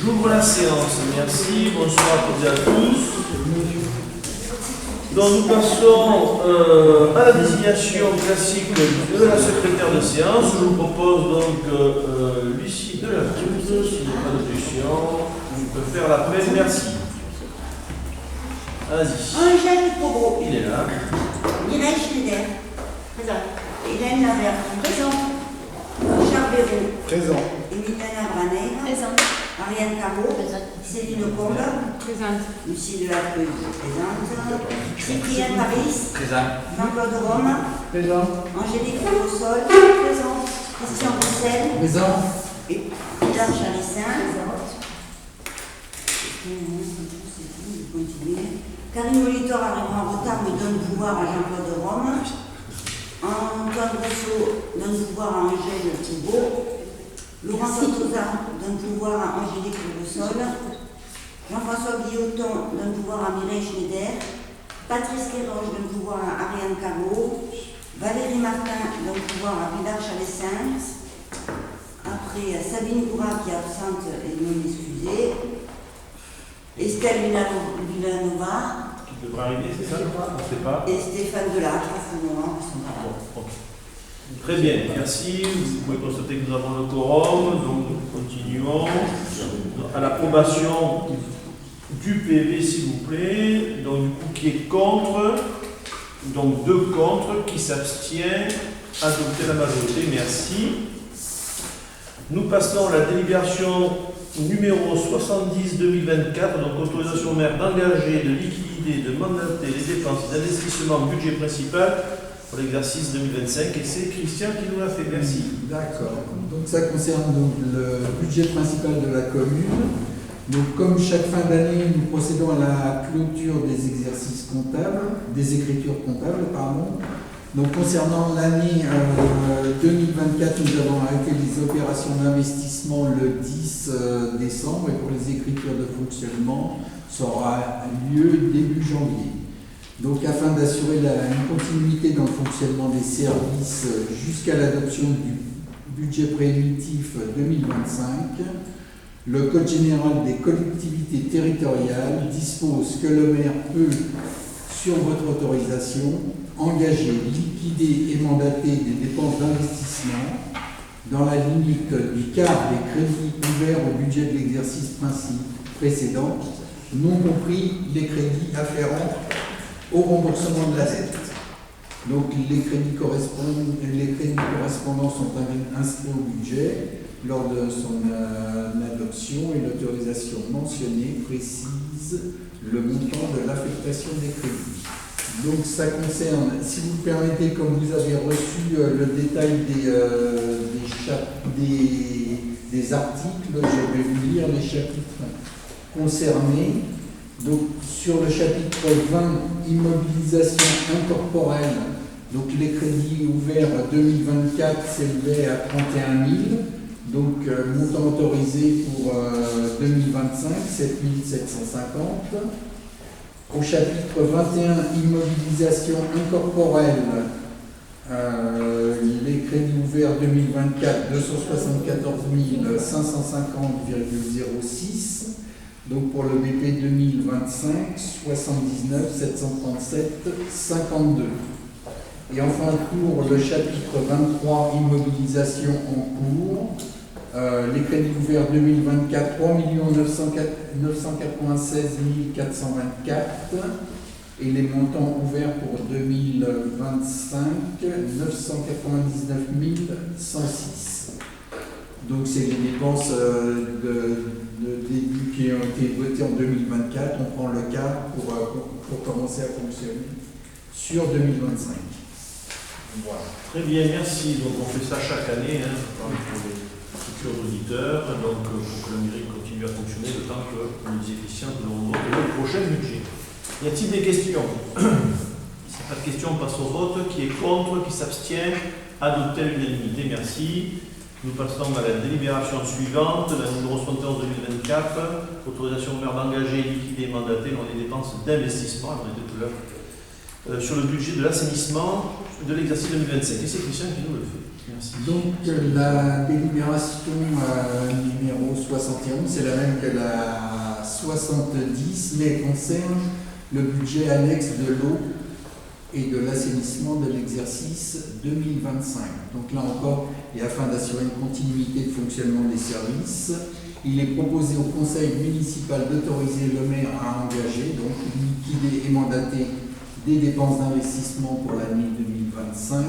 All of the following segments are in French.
J'ouvre la séance. Merci. Bonsoir à toutes et à tous. Donc nous passons à la désignation classique de la secrétaire de séance. Je vous propose donc Lucie Delacruz, s'il n'y a pas d'objection, je peux faire l'appel. Merci. Vas-y. Angèle Pobro. Il est là. Mireille Schneider. Présent. Hélène Lavert. Présent. Charles Béraud. Présent. Emiliana Branel. Présent. Ariane Caro. Présent. Céline Combe. Présente. Lucie Delacruz. Présente. Cyprien Paris. Présent. Jean-Claude Rome. Présent. Angélique Rossol. Présent. Christian Roussel. Présent. Et Pilar Charissin. Karine Molitor arrivera en retard mais donne pouvoir à Jean-Claude Rome. Antoine Rousseau donne pouvoir à Angèle Thibault. Laurent Santosa donne pouvoir à Angélique Roussol. Jean-François Guilloton donne pouvoir à Mireille Schneider. Patrice Kéroge donne pouvoir à Ariane Caro. Valérie Martin donne pouvoir à Pilar Charissin. Après Sabine Goura qui est absente et non excusée. Estelle Villanova. Qui devrait arriver, c'est ça? On ne sait pas. Et Stéphane Delattre, qui sont là. Bon, ok. Très bien, merci. Vous pouvez constater que nous avons le quorum, donc nous continuons à l'approbation du PV, s'il vous plaît. Donc, du coup, qui est contre? Donc, 2 contre, qui s'abstient? Adopter la majorité, merci. Nous passons à la délibération numéro 70-2024, donc autorisation au maire d'engager, de liquider, de mandater les dépenses d'investissement budget principal pour l'exercice 2025, et c'est Christian qui nous l'a fait. Merci. D'accord. Donc ça concerne donc le budget principal de la commune. Donc comme chaque fin d'année, nous procédons à la clôture des exercices comptables, des écritures comptables, pardon. Donc concernant l'année 2024, nous avons arrêté les opérations d'investissement le 10 décembre et pour les écritures de fonctionnement, ça aura lieu début janvier. Donc afin d'assurer une continuité dans le fonctionnement des services jusqu'à l'adoption du budget préélectif 2025, le Code général des collectivités territoriales dispose que le maire peut, sur votre autorisation, engager, liquider et mandater des dépenses d'investissement dans la limite du quart des crédits ouverts au budget de l'exercice précédent, non compris les crédits afférents au remboursement de la dette. Donc les crédits correspondants sont inscrits au budget lors de son adoption et l'autorisation mentionnée précise le montant de l'affectation des crédits. Donc ça concerne, si vous le permettez, comme vous avez reçu le détail des articles, je vais vous lire les chapitres concernés. Donc sur le chapitre 20, immobilisation incorporelle, donc les crédits ouverts 2024 s'élevaient à 31 000, donc montant autorisé pour 2025, 7 750. Au chapitre 21, immobilisation incorporelle, les crédits ouverts 2024, 274 550,06. Donc pour le BP 2025, 79 737 52. Et enfin pour le chapitre 23, immobilisation en cours, les crédits ouverts 2024, 3 996 424 et les montants ouverts pour 2025, 999 106. Donc c'est les dépenses de début qui ont été votées en 2024. On prend le cas pour commencer à fonctionner sur 2025. Voilà. Très bien, merci. Donc on fait ça chaque année, pour les futurs auditeurs, donc pour que la mairie continue à fonctionner le temps que les efficients nous votent le prochain budget. Y a-t-il des questions? Si n'y a pas de questions, on passe au vote. Qui est contre? Qui s'abstient? Adopté à l'unanimité, merci. Nous passons à la délibération suivante, la numéro 71-2024, autorisation au maire d'engager, liquider et mandater dans les dépenses d'investissement, on était tout là, sur le budget de l'assainissement de l'exercice 2025. Et c'est Christian qui nous le fait. Merci. Donc la délibération numéro 71, c'est la même que la 70, mais elle concerne le budget annexe de l'eau et de l'assainissement de l'exercice 2025. Donc là encore, et afin d'assurer une continuité de fonctionnement des services, il est proposé au conseil municipal d'autoriser le maire à engager, donc liquider et mandater des dépenses d'investissement pour l'année 2025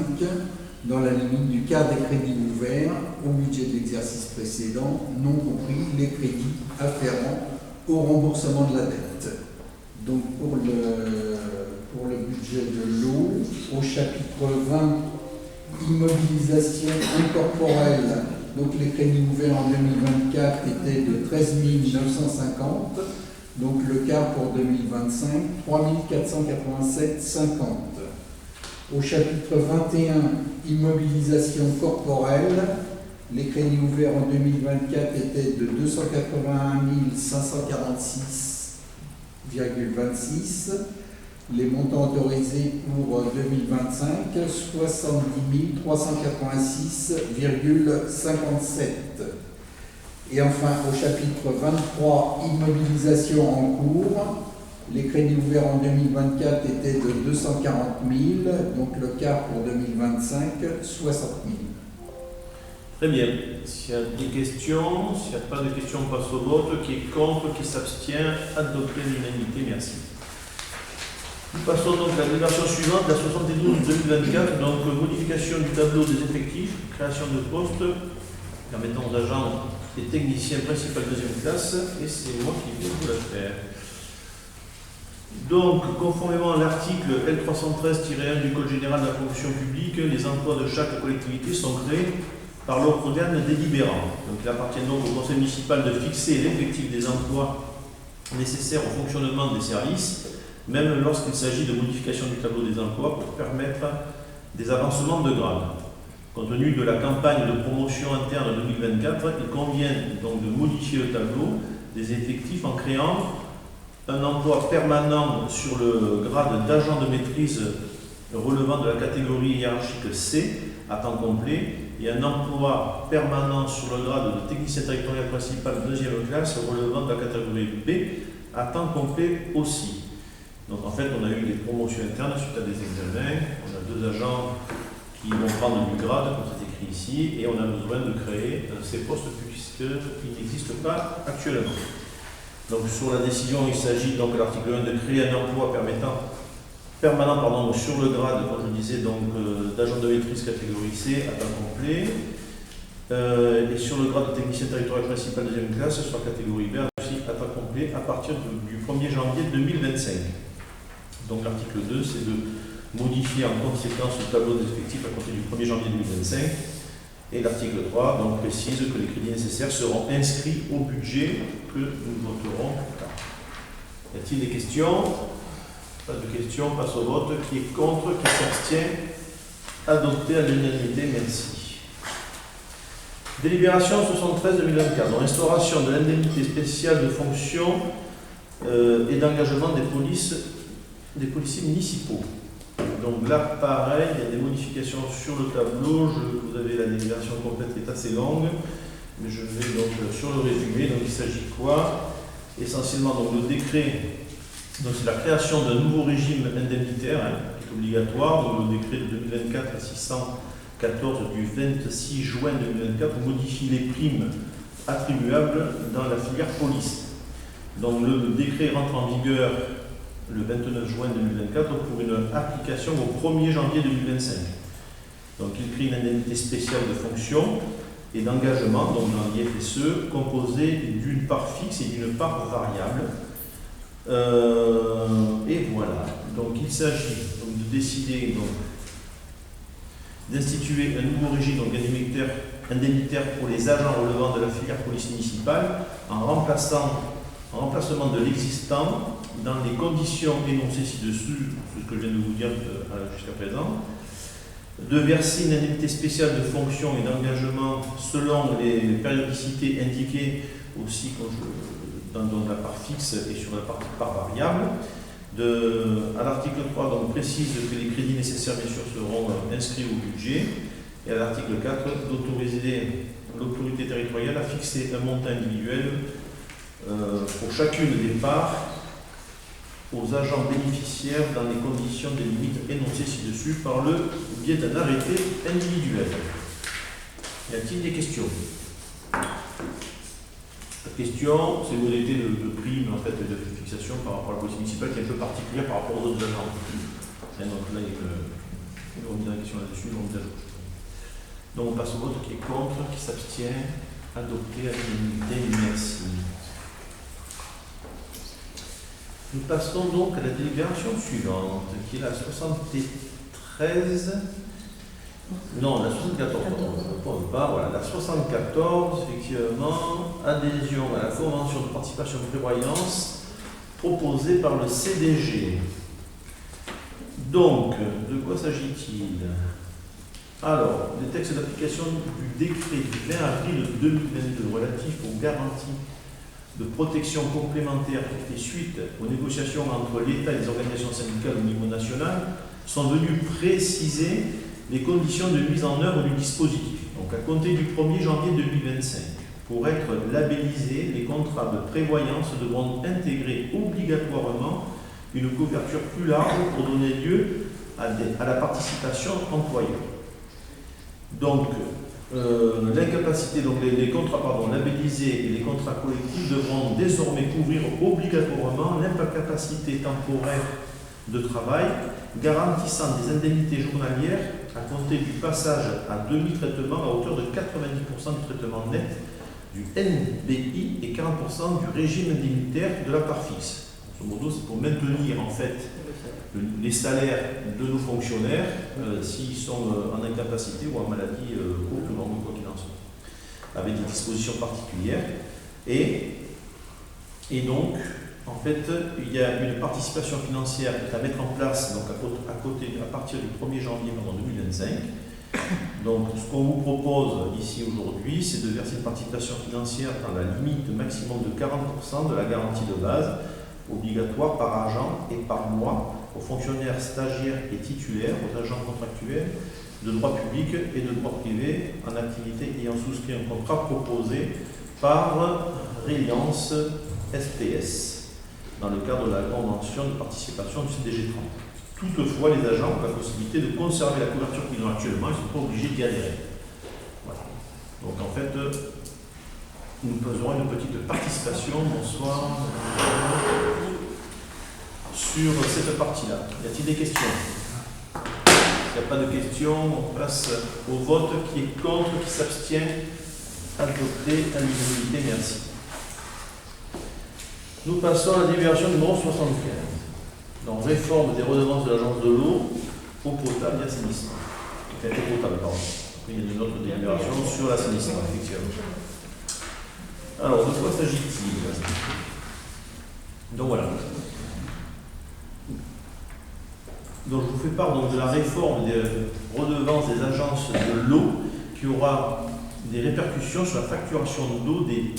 dans la limite du quart des crédits ouverts au budget de l'exercice précédent, non compris les crédits afférents au remboursement de la dette. Donc pour le budget de l'eau, au chapitre 20, immobilisation incorporelle, donc les crédits ouverts en 2024 étaient de 13 950, donc le quart pour 2025, 3 487,50. Au chapitre 21, immobilisation corporelle, les crédits ouverts en 2024 étaient de 281 546,26. Les montants autorisés pour 2025, 70 386,57. Et enfin, au chapitre 23, immobilisation en cours, les crédits ouverts en 2024 étaient de 240 000, donc le quart pour 2025, 60 000. Très bien. S'il y a des questions, s'il n'y a pas de questions, on passe au vote. Qui est contre, qui s'abstient, adopté l'unanimité, merci. Nous passons donc à la délibération suivante, la 72-2024, donc modification du tableau des effectifs, création de postes, permettant aux agents et techniciens principaux deuxième classe, et c'est moi qui vais vous la faire. Donc, conformément à l'article L313-1 du Code général de la fonction publique, les emplois de chaque collectivité sont créés par l'organe délibérant. Donc, il appartient donc au conseil municipal de fixer l'effectif des emplois nécessaires au fonctionnement des services, même lorsqu'il s'agit de modification du tableau des emplois pour permettre des avancements de grade. Compte tenu de la campagne de promotion interne 2024, il convient donc de modifier le tableau des effectifs en créant un emploi permanent sur le grade d'agent de maîtrise relevant de la catégorie hiérarchique C à temps complet et un emploi permanent sur le grade de technicien territorial principal deuxième classe relevant de la catégorie B à temps complet aussi. Donc en fait, on a eu des promotions internes suite à des examens. On a 2 agents qui vont prendre du grade, comme c'est écrit ici, et on a besoin de créer ces postes puisqu'ils n'existent pas actuellement. Donc sur la décision, il s'agit donc à l'article 1 de créer un emploi permanent sur le grade, comme je disais, donc d'agent de maîtrise catégorie C à temps complet, et sur le grade de technicien territorial principal deuxième classe sur la catégorie B aussi à temps complet à partir du 1er janvier 2025. Donc l'article 2, c'est de modifier en conséquence le tableau des effectifs à compter du 1er janvier 2025. Et l'article 3 donc, précise que les crédits nécessaires seront inscrits au budget que nous voterons plus tard. Y a-t-il des questions? Pas de questions, on passe au vote. Qui est contre, qui s'abstient? Adopté à l'unanimité, merci. Délibération 73-2024, instauration de l'indemnité spéciale de fonction et d'engagement des policiers municipaux. Donc là, pareil, il y a des modifications sur le tableau. Vous avez la délibération complète qui est assez longue, mais je vais donc sur le résumé. Donc il s'agit quoi? Essentiellement, donc, le décret, donc c'est la création d'un nouveau régime indemnitaire qui est obligatoire. Donc le décret de 2024-614 du 26 juin 2024 modifie les primes attribuables dans la filière police. Donc le décret rentre en vigueur le 29 juin 2024 pour une application au 1er janvier 2025. Donc il crée une indemnité spéciale de fonction et d'engagement, donc dans l'IFSE, composée d'une part fixe et d'une part variable. Et voilà. Donc il s'agit de décider d'instituer un nouveau régime donc, indemnitaire pour les agents relevant de la filière police municipale en remplacement de l'existant dans les conditions énoncées ci-dessus, ce que je viens de vous dire jusqu'à présent, de verser une indemnité spéciale de fonction et d'engagement selon les périodicités indiquées aussi dans la part fixe et sur la part variable. À l'article 3, donc, précise que les crédits nécessaires, bien sûr, seront inscrits au budget Et à l'article 4, d'autoriser l'autorité territoriale à fixer un montant individuel pour chacune des parts aux agents bénéficiaires dans les conditions des limites énoncées ci-dessus par le biais d'un arrêté individuel. Y a-t-il des questions? La question, c'est modalité de prime en fait, de fixation par rapport à la police municipale qui est un peu particulière par rapport aux autres agents. Et donc là, il y a une remise en question là-dessus, une remise à jour. Donc on passe au vote qui est contre, qui s'abstient, adopté à l'unanimité, merci. Nous passons donc à la délibération suivante, qui est la 73. Non, la 74, voilà, la 74, effectivement, adhésion à la convention de participation de prévoyance proposée par le CDG. Donc, de quoi s'agit-il? Alors, les textes d'application du décret du 20 avril 2022 relatif aux garanties de protection complémentaire qui fait suite aux négociations entre l'État et les organisations syndicales au niveau national sont venus préciser les conditions de mise en œuvre du dispositif. Donc, à compter du 1er janvier 2025, pour être labellisés, les contrats de prévoyance devront intégrer obligatoirement une couverture plus large pour donner lieu à la participation employeur. Donc, l'incapacité, donc les contrats labellisés et les contrats collectifs devront désormais couvrir obligatoirement l'incapacité temporaire de travail, garantissant des indemnités journalières à compter du passage à demi-traitement à hauteur de 90% du traitement net du NBI et 40% du régime indemnitaire de la part fixe. Grosso modo, c'est pour maintenir en fait les salaires de nos fonctionnaires s'ils sont en incapacité ou en maladie courte ou longue, quoi qu'il en soit, avec des dispositions particulières. Et donc, en fait, il y a une participation financière qui est à mettre en place donc à partir du 1er janvier 2025. Donc, ce qu'on vous propose ici aujourd'hui, c'est de verser une participation financière dans la limite maximum de 40% de la garantie de base obligatoire par agent et par mois aux fonctionnaires stagiaires et titulaires, aux agents contractuels de droit public et de droit privé en activité ayant souscrit un contrat proposé par Reliance SPS dans le cadre de la convention de participation du CDG 30. Toutefois, les agents ont la possibilité de conserver la couverture qu'ils ont actuellement, ils ne sont pas obligés d'y adhérer. Voilà. Donc en fait, nous aurons une petite participation, bonsoir, sur cette partie-là. Y a-t-il des questions? S'il n'y a pas de questions, on passe au vote. Qui est contre, qui s'abstient? Adopté à l'unanimité, merci. Nous passons à la délibération numéro 75. Donc, réforme des redevances de l'agence de l'eau, eau potable et assainissement. Enfin, eau potable, pardon. Il y a une autre délibération sur l'assainissement, effectivement. Alors, de quoi s'agit-il? Donc voilà. Donc je vous fais part donc, de la réforme des redevances des agences de l'eau qui aura des répercussions sur la facturation d'eau des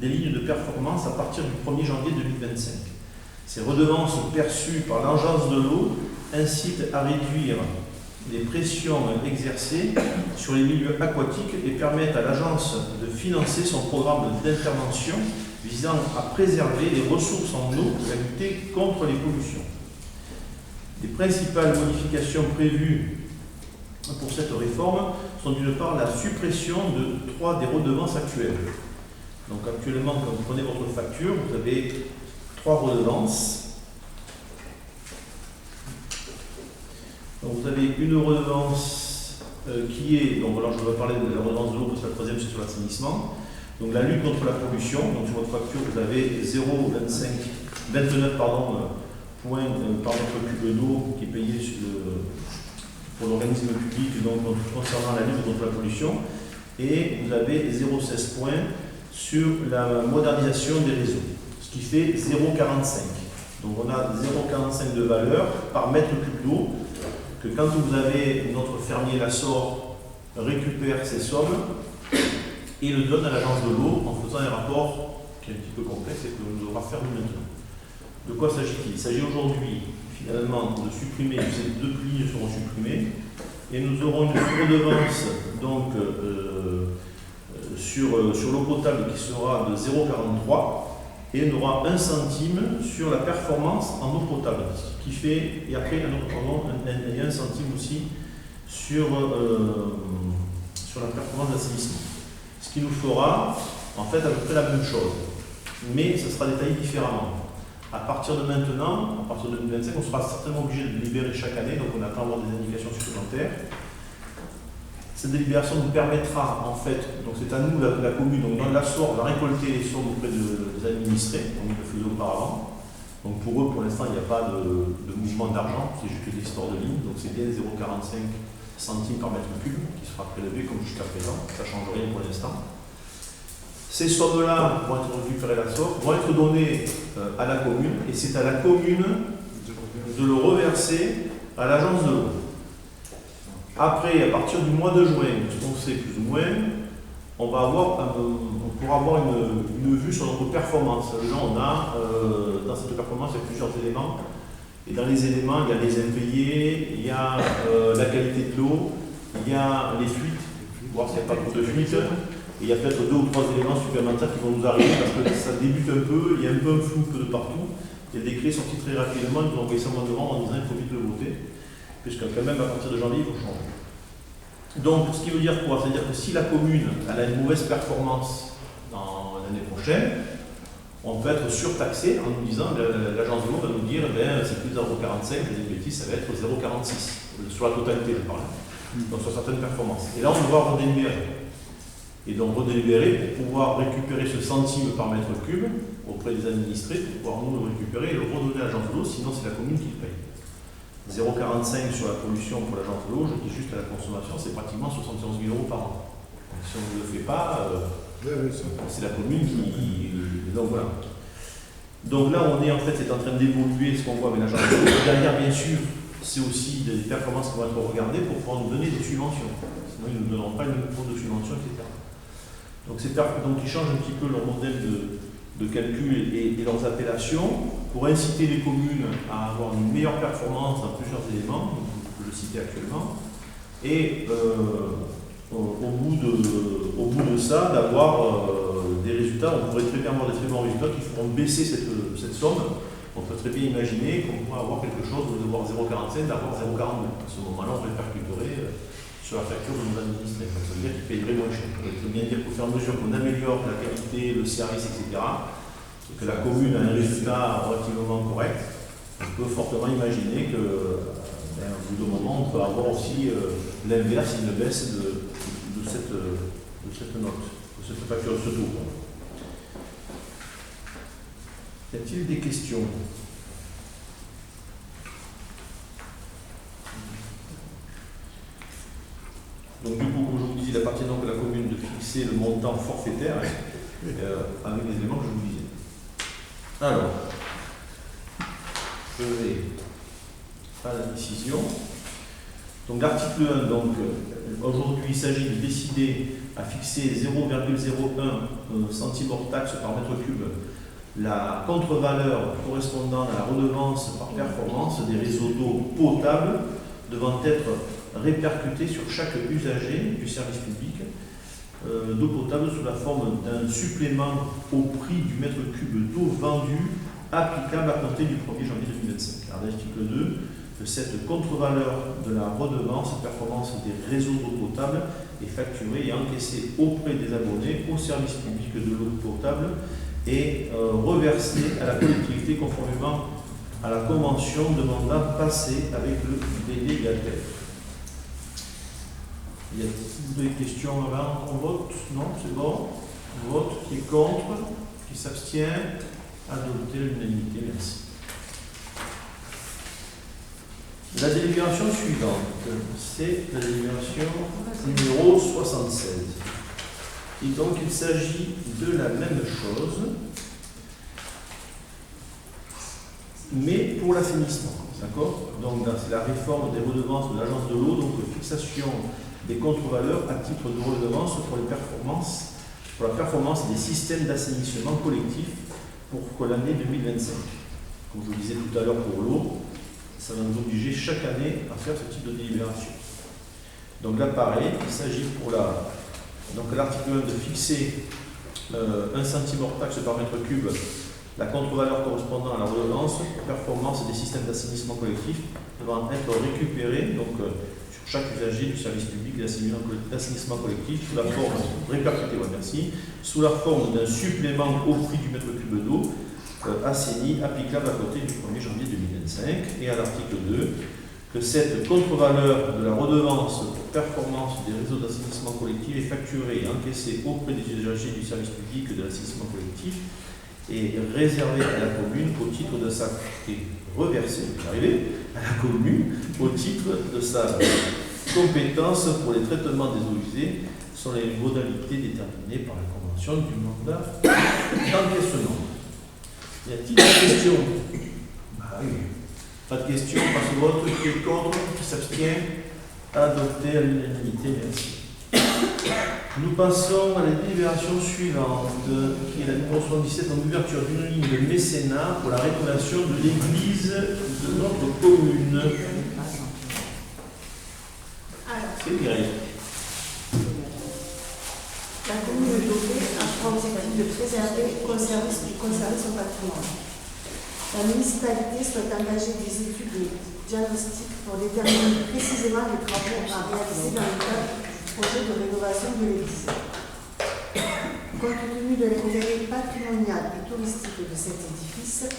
lignes de performance à partir du 1er janvier 2025. Ces redevances perçues par l'agence de l'eau incitent à réduire les pressions exercées sur les milieux aquatiques et permettent à l'agence de financer son programme d'intervention visant à préserver les ressources en eau et à lutter contre les pollutions. Les principales modifications prévues pour cette réforme sont d'une part la suppression de 3 des redevances actuelles. Donc actuellement, quand vous prenez votre facture, vous avez 3 redevances. Donc vous avez une redevance qui est, donc alors je vais parler de la redevance de l'eau parce que la troisième c'est sur l'assainissement. Donc la lutte contre la pollution, donc sur votre facture vous avez 0,29 points par mètre cube d'eau qui est payé pour l'organisme public donc, concernant la lutte contre la pollution, et vous avez 0,16 points sur la modernisation des réseaux, ce qui fait 0,45. Donc on a 0,45 de valeur par mètre cube d'eau que quand vous avez notre fermier Lassor récupère ces sommes et le donne à l'agence de l'eau en faisant un rapport qui est un petit peu complexe et que l'on devra faire nous maintenant. De quoi s'agit-il? Il s'agit aujourd'hui finalement de supprimer, ces 2 lignes seront supprimées, et nous aurons une redevance donc, sur l'eau potable qui sera de 0,43 et on aura 1 centime sur la performance en eau potable, ce qui fait, et après il y a 1 centime aussi sur la performance d'assainissement. Ce qui nous fera en fait à peu près la même chose, mais ça sera détaillé différemment. À partir de maintenant, à partir de 2025, on sera certainement obligé de libérer chaque année, donc on attend d'avoir des indications supplémentaires. Cette délibération nous permettra, en fait, donc c'est à nous, la commune, donc dans l'ASSOR, de récolter les sommes auprès des administrés, comme nous le faisions auparavant. Donc pour eux, pour l'instant, il n'y a pas de mouvement d'argent, c'est juste des histoires de lignes, donc c'est bien 0,45 centimes par mètre cube qui sera prélevé comme jusqu'à présent, ça ne change rien pour l'instant. Ces sommes-là vont être récupérées à l'ASSOR, vont être données à la commune, et c'est à la commune de le reverser à l'agence de l'eau. Après, à partir du mois de juin, ce qu'on sait plus ou moins, on pourra avoir une vue sur notre performance. Là, on a, dans cette performance, il y a plusieurs éléments. Et dans les éléments, il y a les impayés, il y a la qualité de l'eau, il y a les fuites, voir s'il n'y a pas trop de fuites. Et il y a peut-être 2 ou 3 éléments supplémentaires qui vont nous arriver parce que ça débute un peu, il y a un peu un flou de partout. Il y a des décrets sortis très rapidement, ils nous ont envoyé ça au mois de novembre en disant qu'il faut vite le voter, puisque quand même à partir de janvier, il faut changer. Donc, ce qui veut dire quoi? C'est-à-dire que si la commune elle a une mauvaise performance dans l'année prochaine, on peut être surtaxé en nous disant, l'agence de l'eau va nous dire, c'est plus 0,45, je dis une bêtise, ça va être 0,46, sur la totalité, je parle. Donc sur certaines performances. Et là, on va redélibérer. Et donc redélibérer pour pouvoir récupérer ce centime par mètre cube auprès des administrés, pour pouvoir nous le récupérer et le redonner à l'agence de l'eau, sinon c'est la commune qui le paye. 0,45 sur la pollution pour l'agence de l'eau, je dis juste à la consommation, c'est pratiquement 71 000 € par an. Donc, si on ne le fait pas, c'est la commune qui... Donc voilà. Donc là, on est en fait en train d'évoluer ce qu'on voit avec l'agence de l'eau. Derrière, bien sûr, c'est aussi des performances qui vont être regardées pour pouvoir nous donner des subventions. Sinon, ils ne nous donneront pas une compte de subvention, etc. Donc ils changent un petit peu leur modèle de calcul et leurs appellations pour inciter les communes à avoir une meilleure performance dans plusieurs éléments, que je citais actuellement, et au bout de ça, d'avoir des résultats. On pourrait très bien avoir des très bons résultats qui feront baisser cette somme. On peut très bien imaginer qu'on pourrait avoir quelque chose de voir 0,45, d'avoir 0,42. À ce moment-là, on répercuterait sur la facture de nos administrés. Ça veut dire qu'ils payeraient moins cher. On peut bien dire qu'au fur et à mesure qu'on améliore la qualité, le service, etc., et que la commune a un résultat relativement correct, on peut fortement imaginer que, au bout d'un moment, on peut avoir aussi l'inverse, une baisse de cette note, de cette facture, de ce taux. Y a-t-il des questions? Donc du coup, comme je vous disais, il appartient donc à la commune de fixer le montant forfaitaire avec les éléments que je vous disais. Alors, je vais à la décision. Donc l'article 1, donc aujourd'hui il s'agit de décider à fixer 0,01 centime hors taxe par mètre cube la contre-valeur correspondant à la redevance par performance des réseaux d'eau potable devant être répercutée sur chaque usager du service public d'eau potable sous la forme d'un supplément au prix du mètre cube d'eau vendu applicable à compter du 1er janvier 2025. Alors, l'article 2, cette contre-valeur de la redevance performance des réseaux d'eau potable est facturée et encaissée auprès des abonnés au service public de l'eau potable et reversée à la collectivité conformément à la convention de mandat passée avec le délégataire. Y a-t-il des questions avant qu'on vote? Non, c'est bon. On vote. Qui est contre? Qui s'abstient? Adopté à l'unanimité. Merci. La délibération suivante, c'est la délibération numéro 76. Et donc il s'agit de la même chose, mais pour l'assainissement. D'accord? Donc c'est la réforme des redevances de l'agence de l'eau, donc fixation des contre-valeurs à titre de redevance pour la performance des systèmes d'assainissement collectif pour l'année 2025. Comme je vous disais tout à l'heure pour l'eau, ça va nous obliger chaque année à faire ce type de délibération. Donc là, pareil, il s'agit pour l'article 1 de fixer 1 centime hors taxe par mètre cube la contre-valeur correspondant à la redevance performance des systèmes d'assainissement collectif devant être récupérée sur chaque usager du service public d'assainissement collectif sous la forme répercutée, merci, sous la forme d'un supplément au prix du mètre cube d'eau assaini applicable à compter du 1er janvier 2025. Et à l'article 2, que cette contre-valeur de la redevance pour performance des réseaux d'assainissement collectif est facturée et encaissée auprès des usagers du service public de l'assainissement collectif et réservée à la commune au titre de sa reversée à la commune au titre de sa compétence pour les traitements des eaux usées sur les modalités déterminées par la convention du mandat d'encaissement. Y a-t-il des questions? Oui. Pas de questions, on passe au vote. Qui est contre? Qui s'abstient? Adopté à l'unanimité, merci. Nous passons à la délibération suivante, qui est la numéro 77, en ouverture d'une ligne de mécénat pour la rénovation de l'église de notre commune. C'est Mireille. La commune de Beauvais a pour objectif de préserver et conserver son patrimoine. La municipalité souhaite engager des études de diagnostic pour déterminer précisément les travaux à réaliser dans le cadre du projet de rénovation de l'église. Compte tenu de l'intérêt patrimonial et touristique de cet édifice,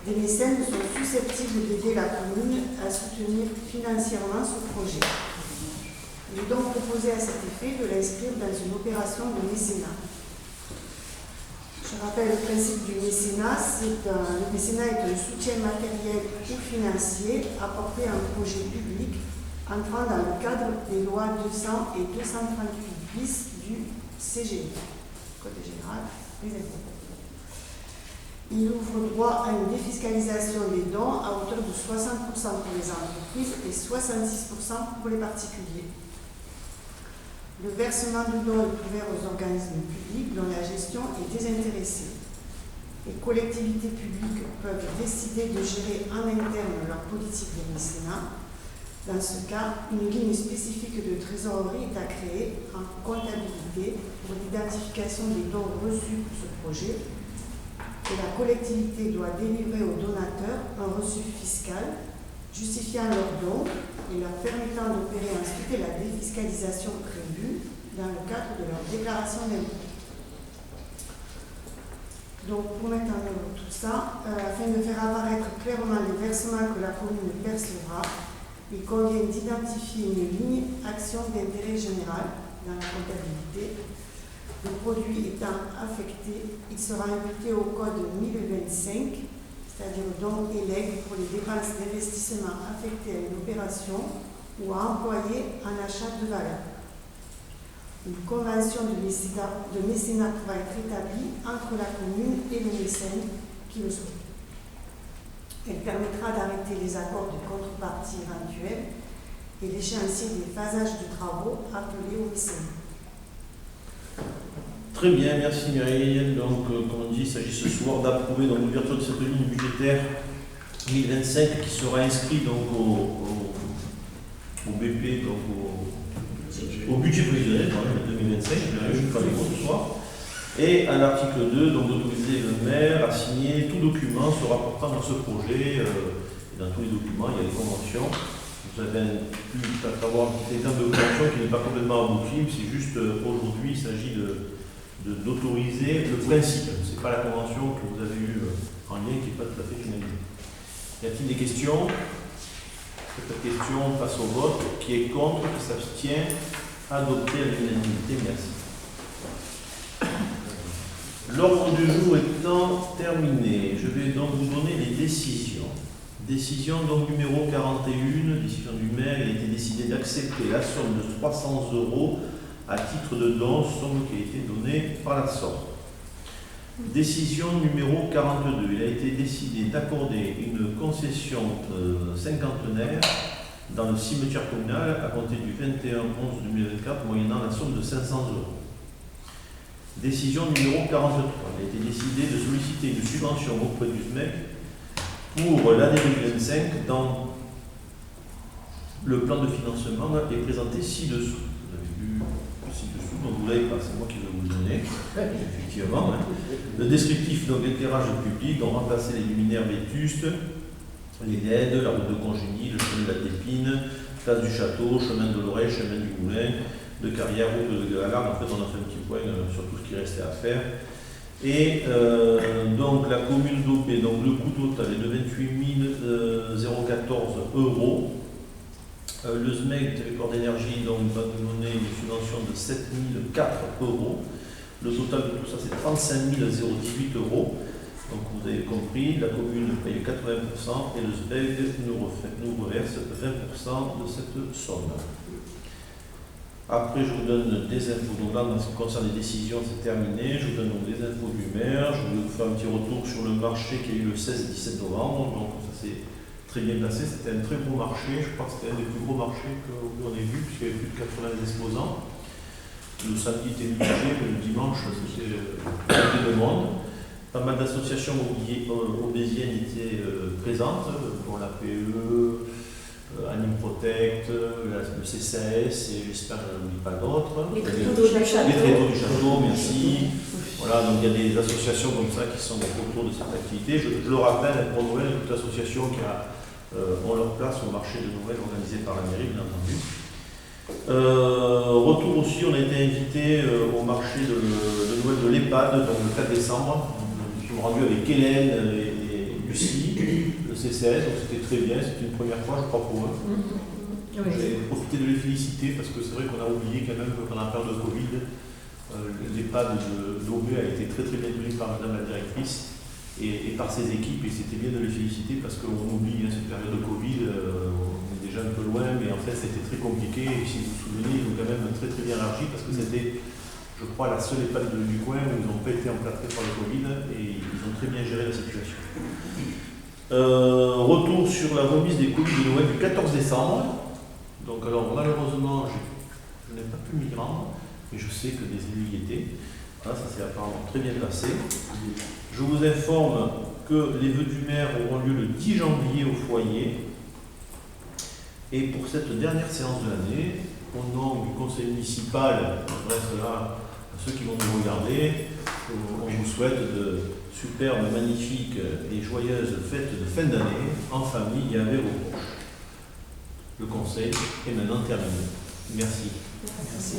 des mécènes sont susceptibles d'aider la commune à soutenir financièrement ce projet. Il est donc proposé à cet effet de l'inscrire dans une opération de mécénat. Je rappelle le principe du mécénat. Le mécénat est un soutien matériel ou financier apporté à un projet public entrant dans le cadre des lois 200 et 238 bis du CGI, Code général des impôts. Il ouvre droit à une défiscalisation des dons à hauteur de 60% pour les entreprises et 66% pour les particuliers. Le versement de dons est ouvert aux organismes publics dont la gestion est désintéressée. Les collectivités publiques peuvent décider de gérer en interne leur politique de mécénat. Dans ce cas, une ligne spécifique de trésorerie est à créer en comptabilité pour l'identification des dons reçus pour ce projet. Et la collectivité doit délivrer aux donateurs un reçu fiscal justifiant leurs dons et leur permettant d'opérer ensuite la défiscalisation prévue dans le cadre de leur déclaration d'impôt. Donc, pour mettre en œuvre tout ça, afin de faire apparaître clairement les versements que la commune percevra, il convient d'identifier une ligne action d'intérêt général dans la comptabilité. Le produit étant affecté, il sera imputé au code 1025, c'est-à-dire don et legs pour les dépenses d'investissement affectées à une opération ou à employer en achat de valeur. Une convention de mécénat pourra être établie entre la commune et le mécène qui le souhaite. Elle permettra d'arrêter les accords de contrepartie éventuels et l'échéancier des phasages de travaux appelés au mécénat. Très bien, merci Mireille. Donc, comme on dit, il s'agit ce soir d'approuver l'ouverture de cette ligne budgétaire 2025 qui sera inscrite donc, au BP, donc au budget prévisionnel 2025, je vais faire les mots ce soir. Et à l'article 2, donc d'autoriser le maire à signer tout document se rapportant à ce projet. Et dans tous les documents, il y a les conventions. Vous avez pu avoir un petit état de convention qui n'est pas complètement abouti, c'est juste aujourd'hui, il s'agit d'autoriser le principe. Ce n'est pas la convention que vous avez eue en lien qui n'est pas tout à fait finalisée. Y a-t-il des questions? Cette question, on passe au vote. Qui est contre? Qui s'abstient? Adopté à l'unanimité. Merci. L'ordre du jour étant terminé, je vais donc vous donner les décisions. Décision donc numéro 41, décision du maire, il a été décidé d'accepter la somme de 300 € à titre de don, somme qui a été donnée par la sorte. Décision numéro 42, il a été décidé d'accorder une concession cinquantenaire dans le cimetière communal à compter du 21/11/2024 moyennant la somme de 500 €. Décision numéro 43, il a été décidé de solliciter une subvention auprès du SMEC pour l'année 2025 dans Le plan de financement est présenté ci-dessous. Vous avez vu ci-dessous, donc vous l'avez pas, c'est moi qui vais vous le donner, effectivement. Hein. Le descriptif, donc l'éclairage public, on remplacer les luminaires vétustes, les LED, la route de Congénie, le chemin de la Tépine, place du Château, chemin de l'Oreille, chemin du Moulin, de Carrière, route de Galarde. En fait, on a fait un petit point sur tout ce qui restait à faire. Et donc la commune d'Aubé, donc le coût total est de 28 014 €. Le SMEC, Territoire d'énergie, donc va nous donner une subvention de 7 004 €. Le total de tout ça, c'est 35 018 €. Donc vous avez compris, la commune paye 80% et le SPEG nous reverse 20% de cette somme. Après, je vous donne des infos. Donc là, en ce qui concerne les décisions, c'est terminé. Je vous donne donc des infos du maire. Je vais vous faire un petit retour sur le marché qui a eu le 16 et 17 novembre. Donc ça s'est très bien passé. C'était un très gros marché. Je crois que c'était un des plus gros marchés qu'on ait vu, puisqu'il y avait plus de 80 exposants. Le samedi était mitigé, mais le dimanche, c'était de monde. Pas mal d'associations obésiennes étaient présentes, pour la PE, Anime Protect, le CCAS, et j'espère que je n'oublie pas d'autres. Les Tréteaux du Château. Les Tréteaux du Château, merci. Voilà, donc il y a des associations comme ça qui sont autour de cette activité. Je le rappelle, pour Noël, il y a toute association qui ont leur place au marché de Noël organisé par la mairie, bien entendu. Retour aussi, on a été invité au marché de Noël de l'EHPAD, donc le 4 décembre. Je me suis rendu avec Hélène et Lucie, le CCS, donc c'était très bien, c'était une première fois, je crois, pour eux. J'ai profité de les féliciter parce que c'est vrai qu'on a oublié quand même que pendant la période de Covid, l'EHPAD d'Aubé a été très très bien tenu par Madame la directrice et par ses équipes, et c'était bien de les féliciter parce qu'on oublie cette période de Covid, on est déjà un peu loin, mais en fait c'était très compliqué, et si vous vous souvenez, ils ont quand même très très bien réagi parce que c'était, je crois, la seule EHPAD du coin où ils n'ont pas été emplâtrés par le Covid, et ils ont très bien géré la situation. Retour sur la remise des colis de Noël du 14 décembre. Donc alors malheureusement, je n'ai pas pu m'y rendre, mais je sais que des élus y étaient. Voilà, ça s'est apparemment très bien passé. Je vous informe que les vœux du maire auront lieu le 10 janvier au foyer. Et pour cette dernière séance de l'année, au nom du conseil municipal, bref là, à ceux qui vont nous regarder, on vous souhaite de superbes, magnifiques et joyeuses fêtes de fin d'année, en famille et avec vos proches. Le conseil est maintenant terminé. Merci. Merci.